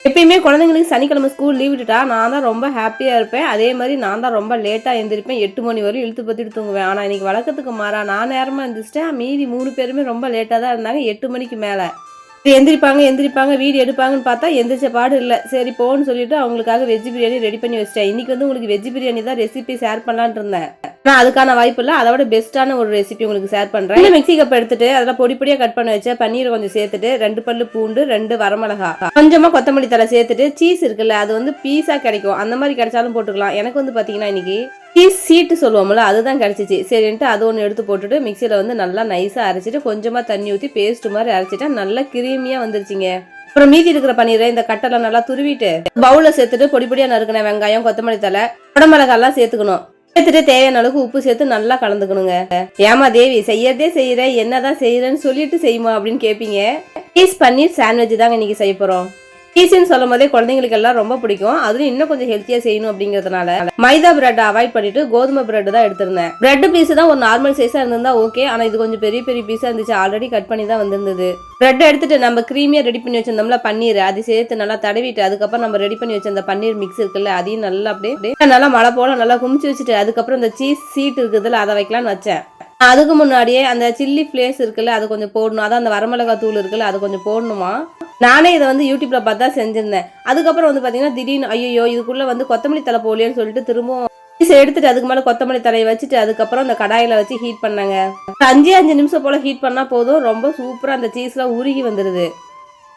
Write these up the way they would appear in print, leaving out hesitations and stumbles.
எப்பயுமே குழந்தைங்களுக்கு சனிக்கிழமை ஸ்கூல் லீவ் விட்டுட்டா நான் தான் ரொம்ப ஹாப்பியாக இருப்பேன். அதே மாதிரி நான் தான் ரொம்ப லேட்டாக எழுந்திரிப்பேன். 8 மணி வரையும் இழுத்து பற்றிட்டு தூங்குவேன். ஆனால் இன்னைக்கு வழக்கத்துக்கு மாறா நான் நேரமாக எழுந்திரிச்சிட்டேன். மீதி 3 பேருமே ரொம்ப லேட்டாக தான் இருந்தாங்க. 8 மணிக்கு மேலே எந்திரிப்பாங்க வீடியோ எடுப்பாங்கன்னு பார்த்தா எந்திரிச்ச பாடு இல்லை. சரி போன்னு சொல்லிட்டு அவங்களுக்காக வெஜ் பிரியாணி ரெடி பண்ணி வச்சிட்டேன். இன்னைக்கு வந்து உங்களுக்கு வெஜ் பிரியாணி தான் ரெசிபி ஷேர் பண்ணலான்னு இருந்தேன். நான் அதுக்கான வாய்ப்பு இல்லை. அதோட பெஸ்ட்டான ஒரு ரெசிபி உங்களுக்கு ஷேர் பண்ணுறேன். மிக்ஸி கப் எடுத்துட்டு அதில் பொடி பொடியாக கட் பண்ணி வச்சேன். பன்னீரை கொஞ்சம் சேர்த்துட்டு 2 பல்லு பூண்டு, 2 வரமிளகா, கொஞ்சமாக கொத்தமல்லி தலை சேர்த்துட்டு சீஸ் இருக்குல்ல அது வந்து பீஸா கிடைக்கும். அந்த மாதிரி கிடைச்சாலும் போட்டுக்கலாம். எனக்கு வந்து பார்த்தீங்கன்னா இன்னைக்கு சீஸ் சீட்டு சொல்லுவோம்ல அதுதான் கிடச்சிச்சு. சரின்ட்டு அது ஒன்று எடுத்து போட்டுட்டு மிக்சியில் வந்து நல்லா நைஸாக அரைச்சிட்டு கொஞ்சமாக தண்ணி ஊற்றி பேஸ்ட் மாதிரி அரைச்சிட்டா நல்லா கிரீமியாக வந்துருச்சுங்க. அப்புறம் மீதி இருக்கிற பன்னீரை இந்த கட்டெல்லாம் நல்லா துருவிட்டு பவுலில் சேர்த்துட்டு பொடி பொடியாக நறுக்கின வெங்காயம், கொத்தமல்லி தலை, குடமிளகாலாம் சேர்த்துக்கணும். சேர்த்துட்டு தேவையான அளவுக்கு உப்பு சேர்த்து நல்லா கலந்துக்கணுங்க. ஏமா தேவி செய்யறதே செய்யற என்னதான் செய்யறேன்னு சொல்லிட்டு செய்யுமா அப்படின்னு கேட்பீங்க. சீஸ் பன்னீர் சாண்ட்விச் தாங்க இன்னைக்கு செய்ய போறோம். சீஸ்ன்னு சொல்லும் போதே குழந்தைங்களுக்கு எல்லாம் ரொம்ப பிடிக்கும். அதுவும் இன்னும் கொஞ்சம் ஹெல்த்தியா செய்யணும் அப்படிங்கறதுனால மைதா பிரெட் அவாய்ட் பண்ணிட்டு கோதுமை பிரெட் தான் எடுத்திருந்தேன். பிரெட் பீஸ் தான் ஒரு நார்மல் சைஸா இருந்திருந்தா ஓகே. ஆனா இது கொஞ்சம் பெரிய பெரிய பீஸா இருந்துச்சு. ஆல்ரெடி கட் பண்ணி தான் வந்திருந்தது. பிரெட் எடுத்துட்டு நம்ம கிரீமியா ரெடி பண்ணி வச்சிருந்தோம்ல பன்னீர் அது சேர்த்து நல்லா தடவிட்டு அதுக்கப்புறம் நம்ம ரெடி பண்ணி வச்சிருந்த பன்னீர் மிக்ஸ் இருக்குல்ல அதையும் நல்லா அப்படியே நல்லா மழை போல நல்லா குமிச்சு வச்சுட்டு அதுக்கப்புறம் இந்த சீஸ் சீட் இருக்குதுல்ல அதை வைக்கலாம்னு வச்சேன். அதுக்கு முன்னாடியே அந்த சில்லி ஃப்ளேக்ஸ் இருக்குல்ல அது கொஞ்சம் போடணும். அதான் அந்த வரமிளகா தூள் இருக்குல்ல அது கொஞ்சம் போடணுமா. நானே இதை வந்து யூடியூப்ல பார்த்தா செஞ்சிருந்தேன். அதுக்கப்புறம் வந்து பார்த்தீங்கன்னா திடீர்னு ஐயோ இதுக்குள்ள வந்து கொத்தமல்லி தலை போலியன்னு சொல்லிட்டு திரும்பவும் எடுத்துட்டு அதுக்கு மேலே கொத்தமல்லி தலையை வச்சுட்டு அதுக்கப்புறம் அந்த கடாயில் வச்சு ஹீட் பண்ணாங்க. 5 நிமிஷம் போல ஹீட் பண்ணா போதும். ரொம்ப சூப்பராக அந்த சீஸ்லாம் உருகி வந்துடுது.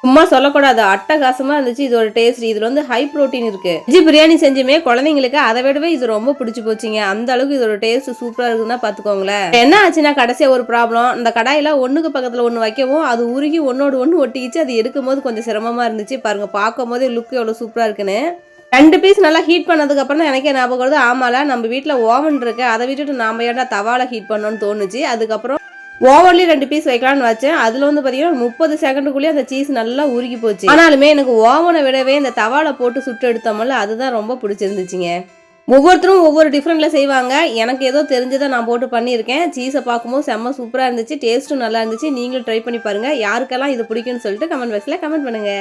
சும்மா சொல்லக்கூடாது அட்டகாசமா இருந்துச்சு இதோட டேஸ்ட். இதுல வந்து ஹை புரோட்டீன் இருக்கு. வெஜ் பிரியாணி செஞ்சுமே குழந்தைங்களுக்கு அதை விடவே இது ரொம்ப பிடிச்சி போச்சுங்க. அந்த அளவுக்கு இதோட டேஸ்ட் சூப்பரா இருக்குன்னா பாத்துக்கோங்களேன். என்ன ஆச்சுன்னா கடைசியா ஒரு ப்ராப்ளம். இந்த கடாயில ஒண்ணுக்கு பக்கத்துல ஒண்ணு வைக்கவும் அது உருகி ஒன்னோடு ஒண்ணு ஒட்டிக்கிச்சு. அது எடுக்கும் போது கொஞ்சம் சிரமமா இருந்துச்சு. பாருங்க பார்க்கும் போதே லுக் எவ்வளவு சூப்பரா இருக்குன்னு. 2 பீஸ் நல்லா ஹீட் பண்ணதுக்கு அப்புறம் தான் எனக்கே ஞாபகம் வருது ஆமால நம்ம வீட்டுல ஓவன் இருக்கு. அதை விட்டுட்டு நாம ஏன்டா தவால ஹீட் பண்ணோம்னு தோணுச்சு. அதுக்கப்புறம் ஓவன்லயே 2 பீஸ் வைக்கலாம்னு வச்சேன். அதுல வந்து பாத்தீங்கன்னா 30 செகண்டுக்குள்ளேயே அந்த சீஸ் நல்லா உருகி போச்சு. ஆனாலுமே எனக்கு ஓவனை விடவே இந்த தவால போட்டு சுட்டு எடுத்தோம்ல அதுதான் ரொம்ப பிடிச்சிருந்துச்சுங்க. ஒவ்வொருத்தரும் ஒவ்வொரு டிஃப்ரெண்ட்ல செய்வாங்க. எனக்கு ஏதோ தெரிஞ்சதை நான் போட்டு பண்ணியிருக்கேன். சீஸை பார்க்கும்போது செம்ம சூப்பரா இருந்துச்சு. டேஸ்ட்டும் நல்லா இருந்துச்சு. நீங்களும் ட்ரை பண்ணி பாருங்க. யாருக்கெல்லாம் இது பிடிக்கும்னு சொல்லிட்டு கமெண்ட் பாக்ஸ்ல கமெண்ட் பண்ணுங்க.